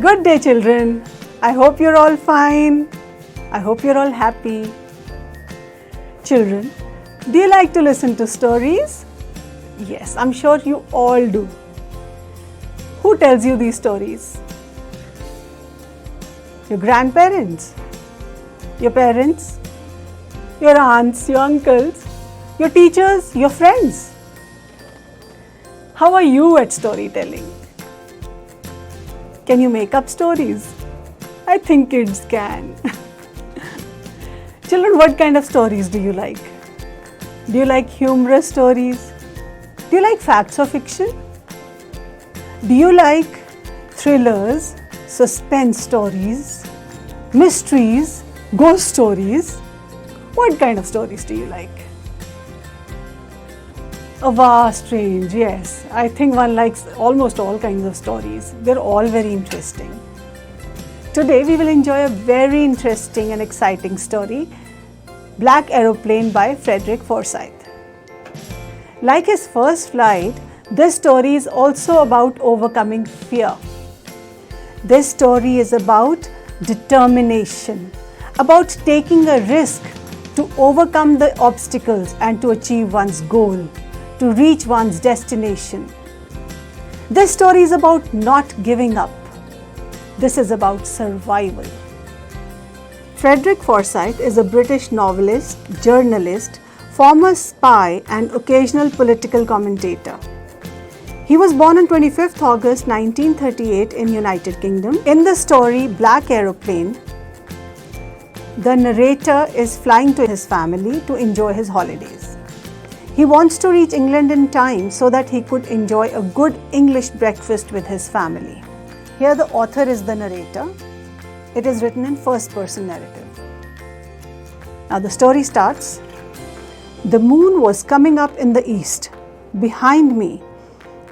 Good day, children. I hope you're all fine. I hope you're all happy. Children, do you like to listen to stories? Yes, I'm sure you all do. Who tells you these stories? Your grandparents? Your parents? Your aunts, your uncles? Your teachers? Your friends? How are you at storytelling? Can you make up stories? I think kids can. Children, what kind of stories do you like? Do you like humorous stories? Do you like facts or fiction? Do you like thrillers, suspense stories, mysteries, ghost stories? What kind of stories do you like? A vast range, yes. I think one likes almost all kinds of stories. They're all very interesting. Today we will enjoy a very interesting and exciting story, Black Aeroplane by Frederick Forsyth. Like his first flight, this story is also about overcoming fear. This story is about determination, about taking a risk to overcome the obstacles and to achieve one's goal, to reach one's destination. This story is about not giving up. This is about survival. Frederick Forsyth is a British novelist, journalist, former spy and occasional political commentator. He was born on 25th August 1938 in United Kingdom. In the story Black Aeroplane, the narrator is flying to his family to enjoy his holidays. He wants to reach England in time so that he could enjoy a good English breakfast with his family. Here the author is the narrator. It is written in first person narrative. Now the story starts. The moon was coming up in the east behind me,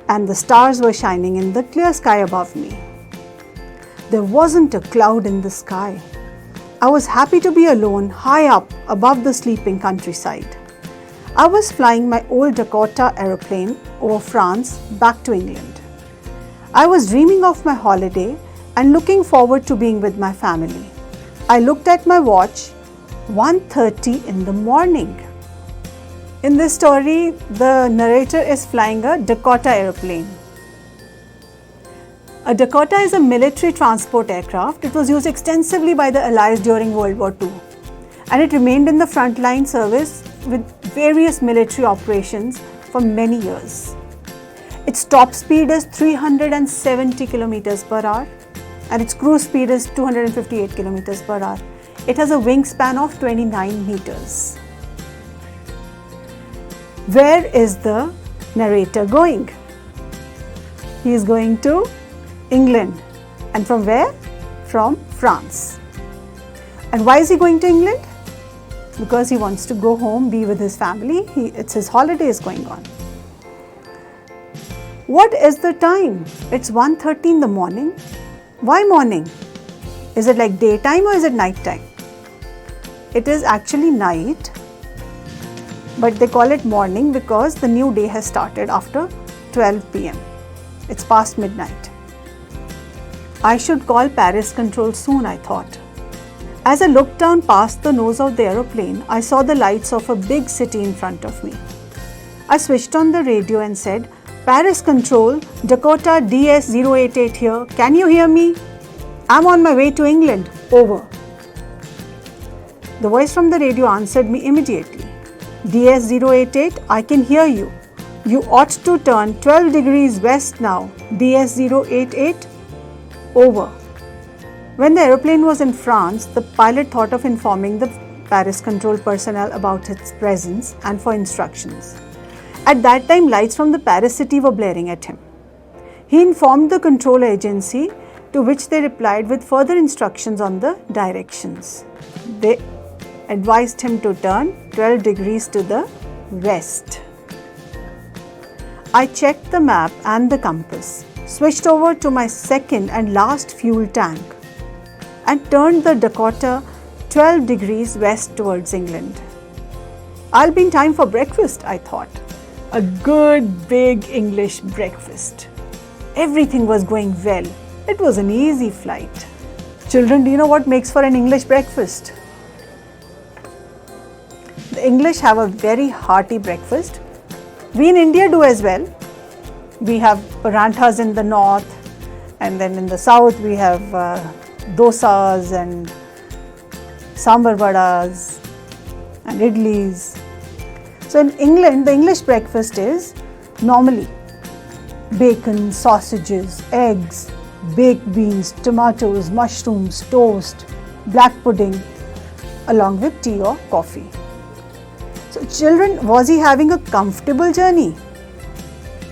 and the stars were shining in the clear sky above me. There wasn't a cloud in the sky. I was happy to be alone high up above the sleeping countryside. I was flying my old Dakota aeroplane over France back to England. I was dreaming of my holiday and looking forward to being with my family. I looked at my watch, 1:30 in the morning. In this story, the narrator is flying a Dakota aeroplane. A Dakota is a military transport aircraft. It was used extensively by the Allies during World War II, and it remained in the frontline service with various military operations for many years. Its top speed is 370 km per hour and its cruise speed is 258 km per hour. It has a wingspan of 29 meters. Where is the narrator going? He is going to England. And from where? From France. And why is he going to England? Because he wants to go home, be with his family. It's his holidays going on. What is the time? It's 1:30 in the morning. Why morning? Is it like daytime or is it night time? It is actually night, but they call it morning because the new day has started after 12 p.m. It's past midnight. I should call Paris control soon, I thought. As I looked down past the nose of the aeroplane, I saw the lights of a big city in front of me. I switched on the radio and said, Paris control, Dakota DS-088 here. Can you hear me? I'm on my way to England. Over. The voice from the radio answered me immediately. DS-088, I can hear you. You ought to turn 12 degrees west now. DS-088, over. When the aeroplane was in France, the pilot thought of informing the Paris control personnel about its presence and for instructions. At that time, lights from the Paris city were blaring at him. He informed the control agency, to which they replied with further instructions on the directions. They advised him to turn 12 degrees to the west. I checked the map and the compass, switched over to my second and last fuel tank, and turned the Dakota 12 degrees west towards England. I'll be in time for breakfast, I thought. A good big English breakfast. Everything was going well. It was an easy flight. Children, do you know what makes for an English breakfast? The English have a very hearty breakfast. We in India do as well. We have paranthas in the north, and then in the south we have dosas and sambar vadas and idlis. So in England, the English breakfast is normally bacon, sausages, eggs, baked beans, tomatoes, mushrooms, toast, black pudding, along with tea or coffee. So children, was he having a comfortable journey?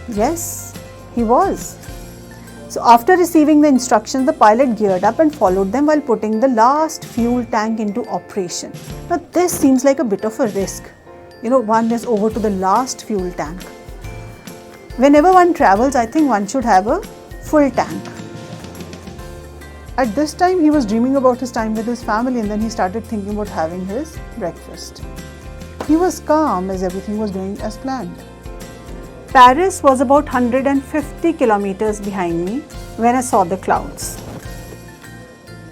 Yes, he was. So after receiving the instructions, the pilot geared up and followed them while putting the last fuel tank into operation. Now this seems like a bit of a risk. One is over to the last fuel tank. Whenever one travels, I think one should have a full tank. At this time, he was dreaming about his time with his family, and then he started thinking about having his breakfast. He was calm as everything was going as planned. Paris was about 150 kilometers behind me when I saw the clouds.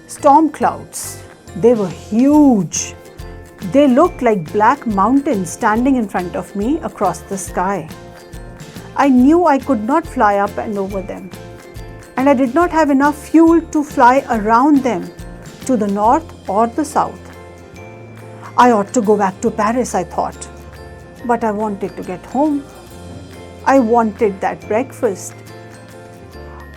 Storm clouds. They were huge. They looked like black mountains standing in front of me across the sky. I knew I could not fly up and over them, and I did not have enough fuel to fly around them to the north or the south. I ought to go back to Paris, I thought, but I wanted to get home. I wanted that breakfast.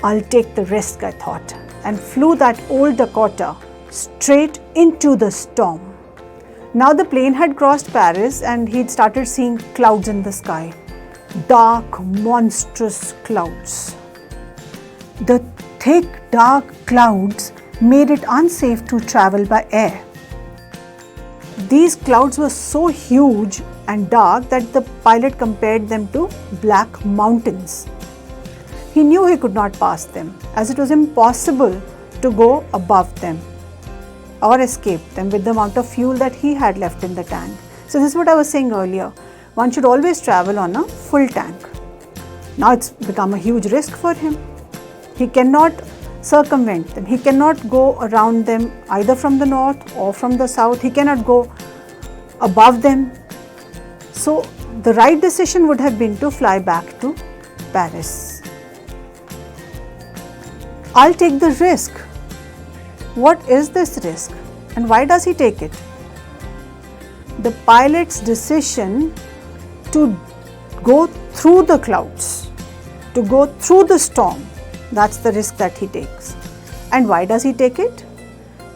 I'll take the risk, I thought, and flew that old Dakota straight into the storm. Now the plane had crossed Paris and he'd started seeing clouds in the sky. Dark, monstrous clouds. The thick, dark clouds made it unsafe to travel by air. These clouds were so huge and dark that the pilot compared them to black mountains. He knew he could not pass them, as it was impossible to go above them or escape them with the amount of fuel that he had left in the tank. So this is what I was saying earlier. One should always travel on a full tank. Now it's become a huge risk for him. He cannot circumvent them. He cannot go around them either from the north or from the south. He cannot go above them. So the right decision would have been to fly back to Paris. I'll take the risk. What is this risk and why does he take it? The pilot's decision to go through the clouds, to go through the storm, that's the risk that he takes. And why does he take it?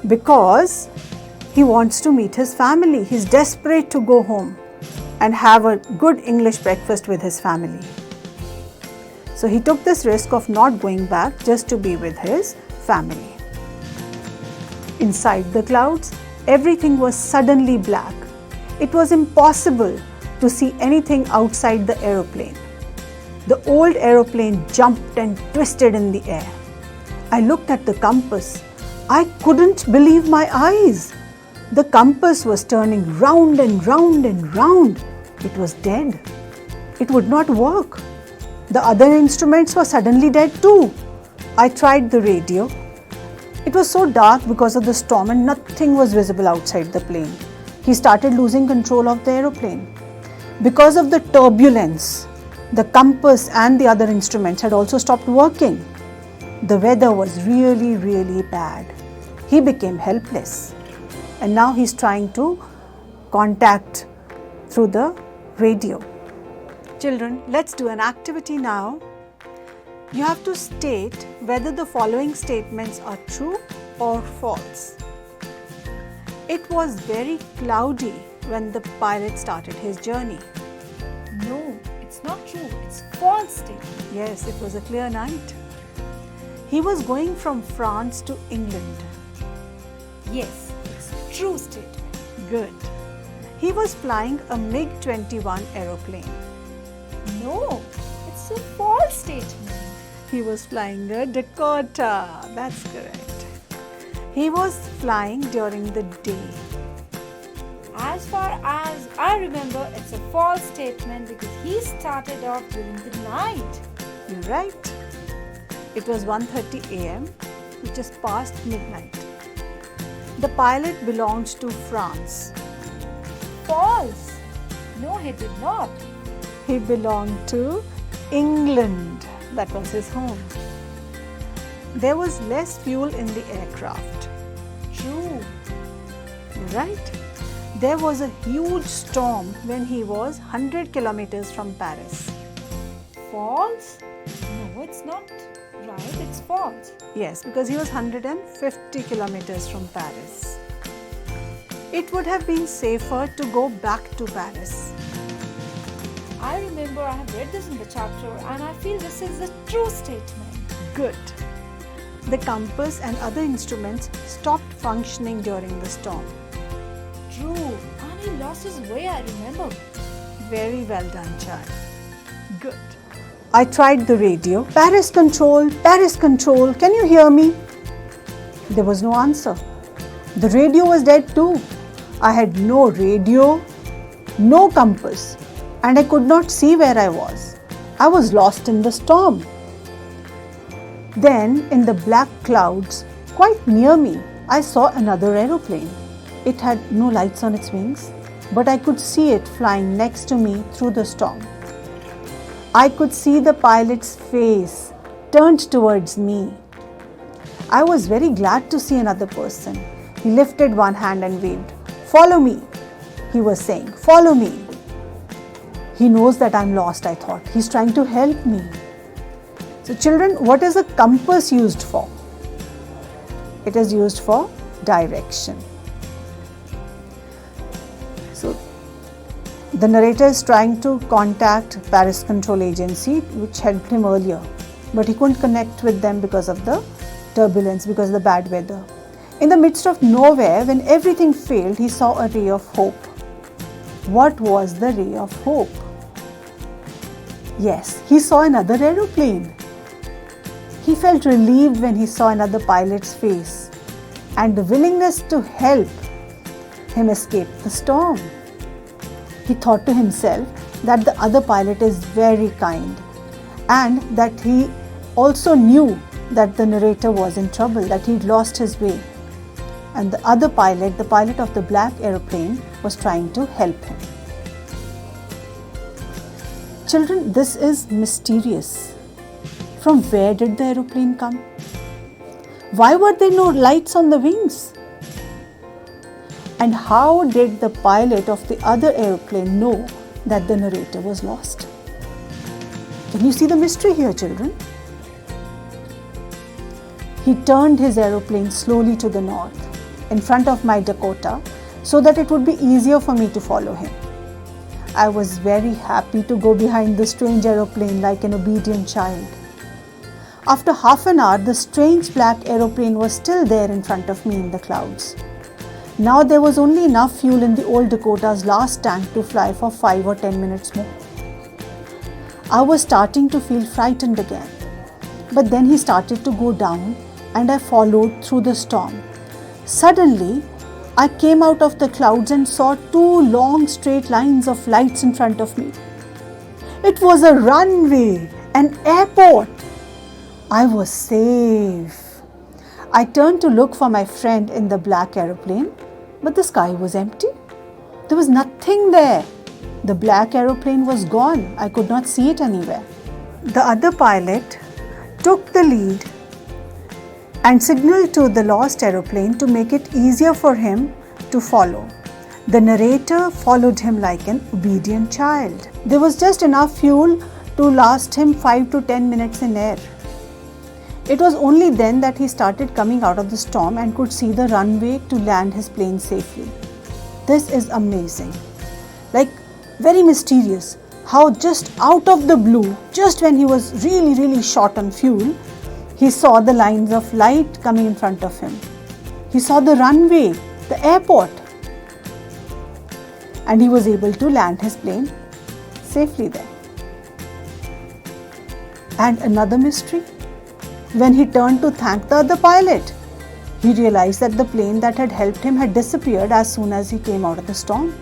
Because he wants to meet his family. He's desperate to go home and have a good English breakfast with his family. So he took this risk of not going back just to be with his family. Inside the clouds, everything was suddenly black. It was impossible to see anything outside the aeroplane. The old aeroplane jumped and twisted in the air. I looked at the compass. I couldn't believe my eyes. The compass was turning round and round and round. It was dead. It would not work. The other instruments were suddenly dead too. I tried the radio. It was so dark because of the storm and nothing was visible outside the plane. He started losing control of the aeroplane. Because of the turbulence, the compass and the other instruments had also stopped working. The weather was really, really bad. He became helpless. And now he's trying to contact through the radio. Children, let's do an activity now. You have to state whether the following statements are true or false. It was very cloudy when the pilot started his journey. No, it's not true. It's false statement. Yes, it was a clear night. He was going from France to England. Yes, it's true statement. Good. He was flying a MiG-21 aeroplane. No, it's a false statement. He was flying a Dakota. That's correct. He was flying during the day. As far as I remember, it's a false statement because he started off during the night. You're right. It was 1:30 a.m. which is past midnight. The pilot belonged to France. False. No, he did not. He belonged to England. That was his home. There was less fuel in the aircraft. True. Right? There was a huge storm when he was 100 kilometers from Paris. False? No, it's not right. It's false. Yes, because he was 150 kilometers from Paris. It would have been safer to go back to Paris. I remember I have read this in the chapter and I feel this is a true statement. Good. The compass and other instruments stopped functioning during the storm. True. And he lost his way, I remember. Very well done, child. Good. I tried the radio. Paris control, can you hear me? There was no answer. The radio was dead too. I had no radio, no compass, and I could not see where I was. I was lost in the storm. Then, in the black clouds, quite near me, I saw another aeroplane. It had no lights on its wings, but I could see it flying next to me through the storm. I could see the pilot's face turned towards me. I was very glad to see another person. He lifted one hand and waved. "Follow me," he was saying. "Follow me." He knows that I'm lost, I thought. He's trying to help me. So children, what is a compass used for? It is used for direction. So the narrator is trying to contact Paris Control Agency, which helped him earlier, but he couldn't connect with them because of the turbulence, because of the bad weather. In the midst of nowhere, when everything failed, he saw a ray of hope. What was the ray of hope? Yes, he saw another aeroplane. He felt relieved when he saw another pilot's face, and the willingness to help him escape the storm. He thought to himself that the other pilot is very kind, and that he also knew that the narrator was in trouble, that he'd lost his way. And the other pilot, the pilot of the black aeroplane, was trying to help him. Children, this is mysterious. From where did the aeroplane come? Why were there no lights on the wings? And how did the pilot of the other aeroplane know that the narrator was lost? Can you see the mystery here, children? He turned his aeroplane slowly to the north, in front of my Dakota, so that it would be easier for me to follow him. I was very happy to go behind the strange aeroplane like an obedient child. After half an hour, the strange black aeroplane was still there in front of me in the clouds. Now there was only enough fuel in the old Dakota's last tank to fly for 5 or 10 minutes more. I was starting to feel frightened again. But then he started to go down and I followed through the storm. Suddenly, I came out of the clouds and saw 2 long straight lines of lights in front of me. It was a runway, an airport. I was safe. I turned to look for my friend in the black aeroplane, but the sky was empty. There was nothing there. The black aeroplane was gone. I could not see it anywhere. The other pilot took the lead and signaled to the lost aeroplane to make it easier for him to follow. The narrator followed him like an obedient child. There was just enough fuel to last him 5 to 10 minutes in air. It was only then that he started coming out of the storm and could see the runway to land his plane safely. This is amazing. Like, very mysterious how just out of the blue, just when he was really short on fuel, he saw the lines of light coming in front of him. He saw the runway, the airport, and he was able to land his plane safely there. And another mystery, when he turned to thank the other pilot, he realized that the plane that had helped him had disappeared as soon as he came out of the storm.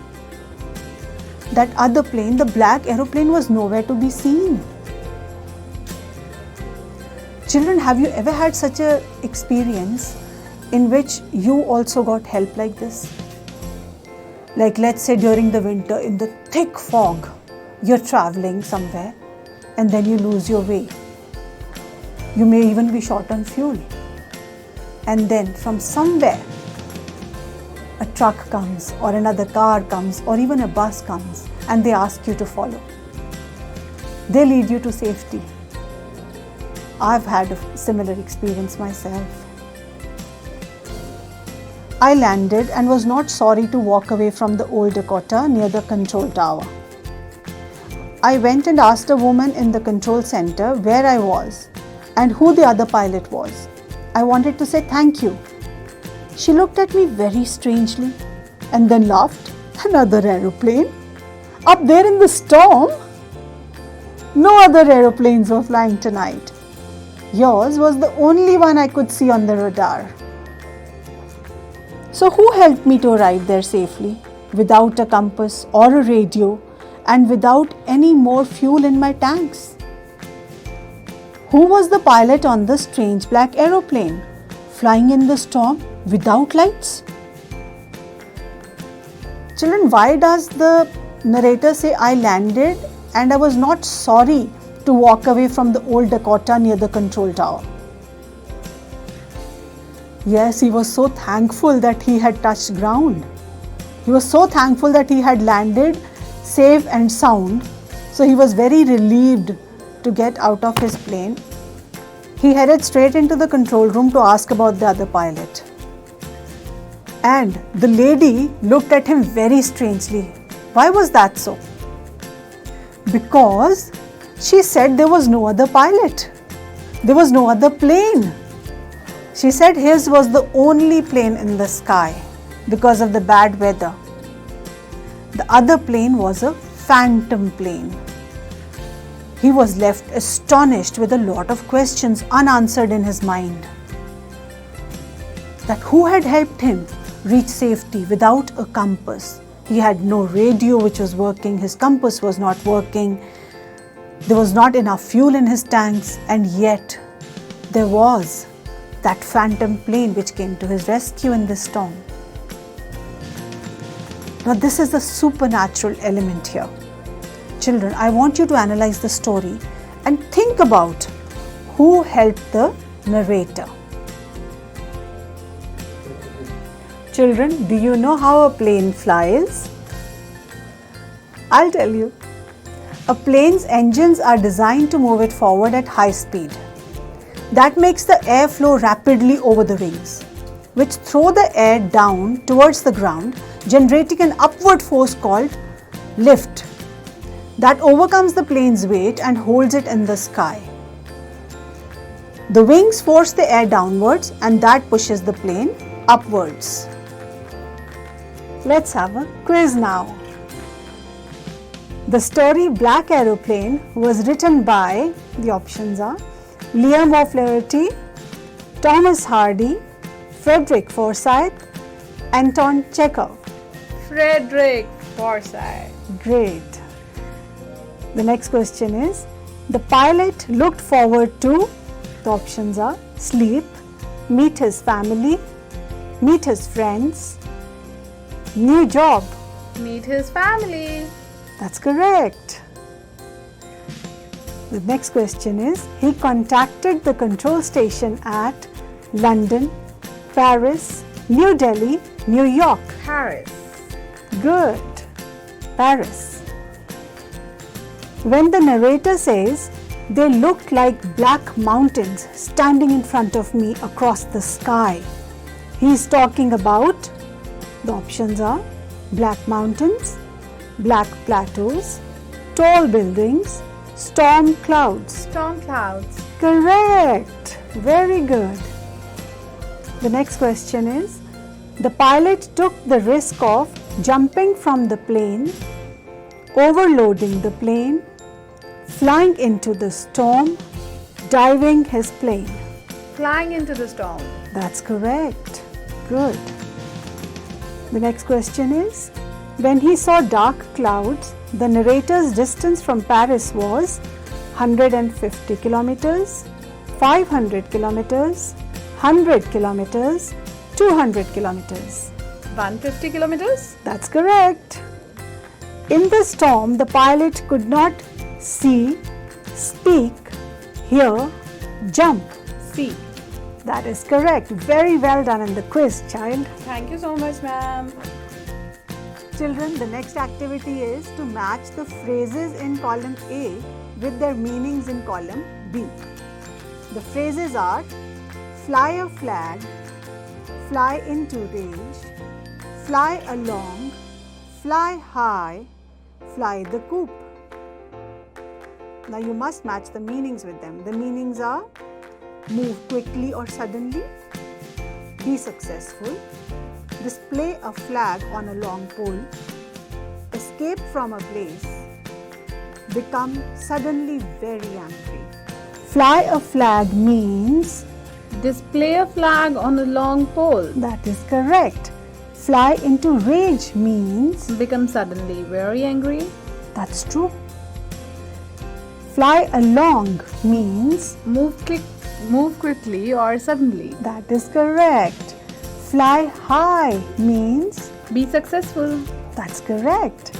That other plane, the black aeroplane, was nowhere to be seen. Children, have you ever had such an experience in which you also got help like this? Like, let's say during the winter in the thick fog, you're traveling somewhere and then you lose your way. You may even be short on fuel. And then from somewhere, a truck comes or another car comes or even a bus comes and they ask you to follow. They lead you to safety. I've had a similar experience myself. I landed and was not sorry to walk away from the old Dakota near the control tower. I went and asked a woman in the control center where I was and who the other pilot was. I wanted to say thank you. She looked at me very strangely and then laughed. Another aeroplane? Up there in the storm? No other aeroplanes were flying tonight. Yours was the only one I could see on the radar. So who helped me to arrive there safely, without a compass or a radio and without any more fuel in my tanks? Who was the pilot on the strange black aeroplane, flying in the storm without lights? Children, why does the narrator say I landed and I was not sorry to walk away from the old Dakota near the control tower? Yes, he was so thankful that he had touched ground. He was so thankful that he had landed safe and sound. So he was very relieved to get out of his plane. He headed straight into the control room to ask about the other pilot. And the lady looked at him very strangely. Why was that so? Because she said there was no other pilot. There was no other plane. She said his was the only plane in the sky because of the bad weather. The other plane was a phantom plane. He was left astonished with a lot of questions unanswered in his mind. That who had helped him reach safety without a compass? He had no radio which was working, his compass was not working, there was not enough fuel in his tanks, and yet there was that phantom plane which came to his rescue in this storm. Now this is the supernatural element here. Children, I want you to analyze the story and think about who helped the narrator. Children, do you know how a plane flies? I'll tell you. A plane's engines are designed to move it forward at high speed. That makes the air flow rapidly over the wings, which throw the air down towards the ground, generating an upward force called lift that overcomes the plane's weight and holds it in the sky. The wings force the air downwards and that pushes the plane upwards. Let's have a quiz now. The story Black Aeroplane was written by, the options are Liam O'Flaherty, Thomas Hardy, Frederick Forsyth, Anton Chekhov. Frederick Forsyth. Great. The next question is, the pilot looked forward to, the options are sleep, meet his family, meet his friends, new job. Meet his family. That's correct. The next question is, he contacted the control station at London, Paris, New Delhi, New York. Paris. Good. Paris. When the narrator says, they looked like black mountains standing in front of me across the sky, he is talking about, the options are black mountains, black plateaus, tall buildings, storm clouds. Storm clouds. Correct. Very good. The next question is, the pilot took the risk of jumping from the plane, overloading the plane, flying into the storm, diving his plane. Flying into the storm. That's correct. Good. The next question is, when he saw dark clouds, the narrator's distance from Paris was 150 kilometers, 500 kilometers, 100 kilometers, 200 kilometers. 150 kilometers? That's correct. In the storm, the pilot could not see, speak, hear, jump. C. That is correct. Very well done in the quiz, child. Thank you so much, ma'am. Children, the next activity is to match the phrases in column A with their meanings in column B. The phrases are fly a flag, fly into range, fly along, fly high, fly the coop. Now you must match the meanings with them. The meanings are move quickly or suddenly, be successful, display a flag on a long pole, escape from a place, become suddenly very angry. Fly a flag means, Display a flag on a long pole. that is correct. Fly into rage means, Become suddenly very angry. that's true. Fly along means, Move quickly or suddenly. that is correct. Fly high means, Be successful. that's correct.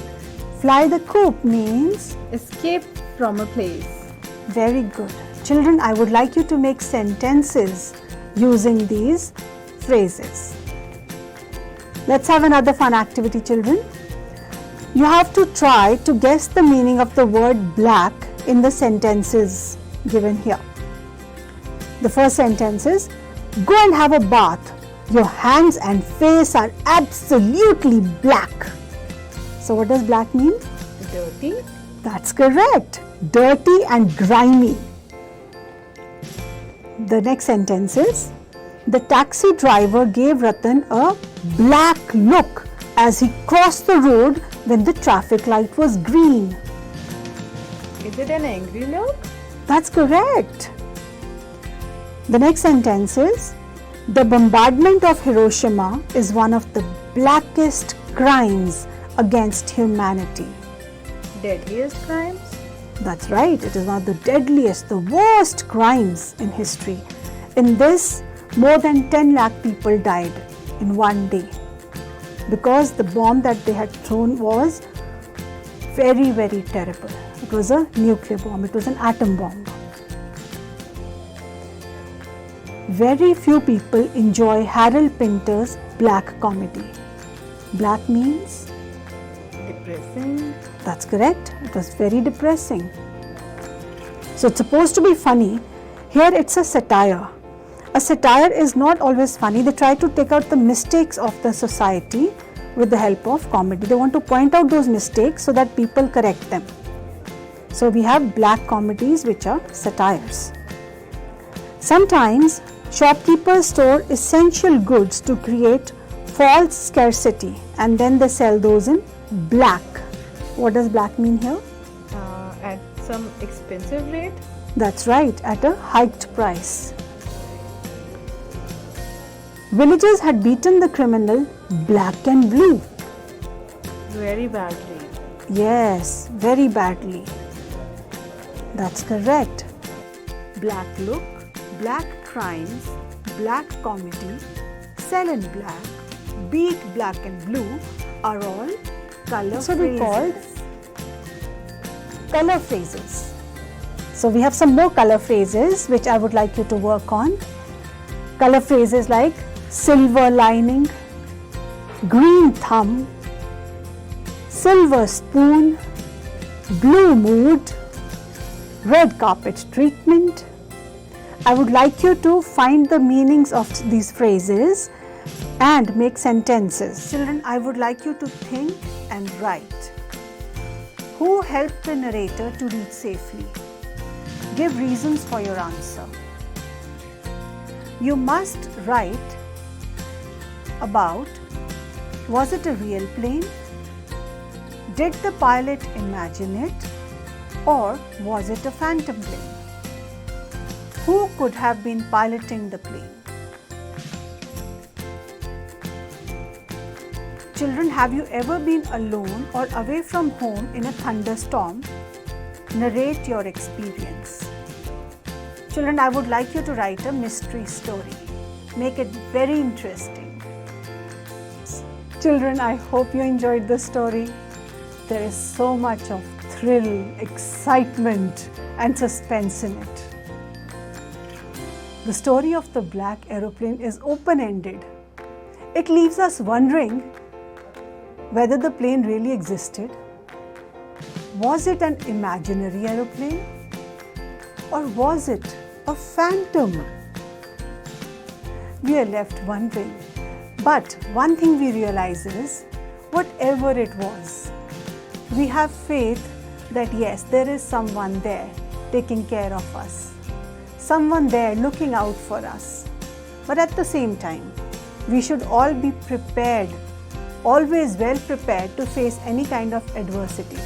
Fly the coop means, Escape from a place. very good. Children, I would like you to make sentences using these phrases. Let's have another fun activity, children. You have to try to guess the meaning of the word black in the sentences given here. The first sentence is, go and have a bath. Your hands and face are absolutely black. So what does black mean? Dirty. That's correct. Dirty and grimy. The next sentence is, the taxi driver gave Ratan a black look as he crossed the road when the traffic light was green. Is it an angry look? That's correct. The next sentence is, the bombardment of Hiroshima is one of the blackest crimes against humanity. Deadliest crimes? That's right, it is one of the deadliest, the worst crimes in history. In this, more than 10 lakh people died in one day because the bomb that they had thrown was very, very terrible. It was a nuclear bomb, it was an atom bomb. Very few people enjoy Harold Pinter's black comedy. Black means? Depressing. That's correct. It was very depressing. So it's supposed to be funny. Here it's a satire. A satire is not always funny. They try to take out the mistakes of the society with the help of comedy. They want to point out those mistakes so that people correct them. So we have black comedies which are satires. Sometimes shopkeepers store essential goods to create false scarcity and then they sell those in black. What does black mean here? At some expensive rate? That's right, at a hiked price. Villagers had beaten the criminal black and blue. Very badly. Yes, very badly. That's correct. Black look, black crimes, black comedy, sell in black, beat black and blue are all color phrases. We called color phrases. So we have some more color phrases which I would like you to work on. Color phrases like silver lining, green thumb, silver spoon, blue mood, red carpet treatment. I would like you to find the meanings of these phrases and make sentences. Children, I would like you to think and write. Who helped the narrator to reach safely? Give reasons for your answer. You must write about, was it a real plane? Did the pilot imagine it? Or was it a phantom plane? Who could have been piloting the plane? Children, have you ever been alone or away from home in a thunderstorm? Narrate your experience. Children, I would like you to write a mystery story. Make it very interesting. Children, I hope you enjoyed the story. There is so much of thrill, excitement, and suspense in it. The story of the Black Aeroplane is open-ended. It leaves us wondering whether the plane really existed. Was it an imaginary aeroplane? Or was it a phantom? We are left wondering. But one thing we realize is, whatever it was, we have faith that yes, there is someone there taking care of us, someone there looking out for us. But at the same time, we should all be prepared, always well prepared to face any kind of adversity.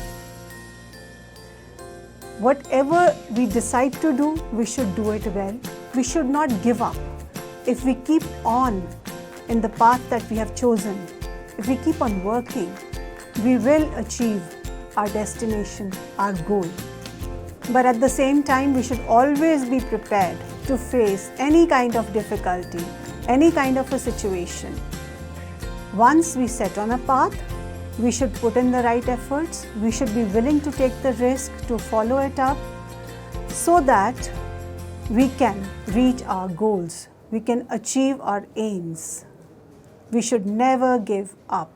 Whatever we decide to do, we should do it well. We should not give up. If we keep on in the path that we have chosen, if we keep on working, we will achieve our destination, our goal. But at the same time, we should always be prepared to face any kind of difficulty, any kind of a situation. Once we set on a path, we should put in the right efforts. We should be willing to take the risk to follow it up so that we can reach our goals. We can achieve our aims. We should never give up.